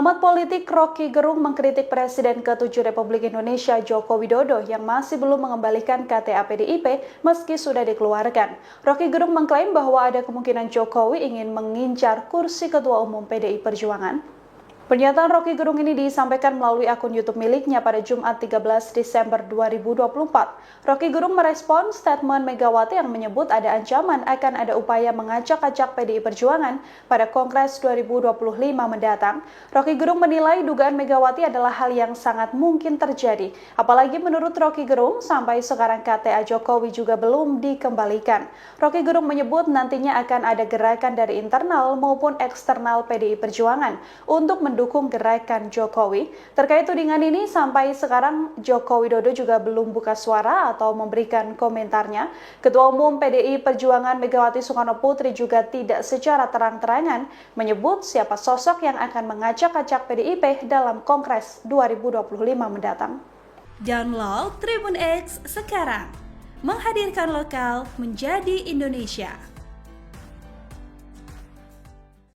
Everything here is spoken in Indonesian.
Pengamat politik Rocky Gerung mengkritik Presiden ke-7 Republik Indonesia Joko Widodo yang masih belum mengembalikan KTA PDIP meski sudah dikeluarkan. Rocky Gerung mengklaim bahwa ada kemungkinan Jokowi ingin mengincar kursi Ketua Umum PDI Perjuangan. Pernyataan Rocky Gerung ini disampaikan melalui akun YouTube miliknya pada Jumat 13 Desember 2024. Rocky Gerung merespon statement Megawati yang menyebut ada ancaman akan ada upaya mengacak-acak PDI Perjuangan pada Kongres 2025 mendatang. Rocky Gerung menilai dugaan Megawati adalah hal yang sangat mungkin terjadi. Apalagi menurut Rocky Gerung, sampai sekarang KTA Jokowi juga belum dikembalikan. Rocky Gerung menyebut nantinya akan ada gerakan dari internal maupun eksternal PDI Perjuangan untuk mendukung gerakan Jokowi. Terkait tudingan ini, sampai sekarang Joko Widodo juga belum buka suara atau memberikan komentarnya. Ketua Umum PDI Perjuangan Megawati Soekarno Putri juga tidak secara terang-terangan menyebut siapa sosok yang akan mengacak-acak PDIP dalam Kongres 2025 mendatang. Download Tribun X sekarang, menghadirkan lokal menjadi Indonesia.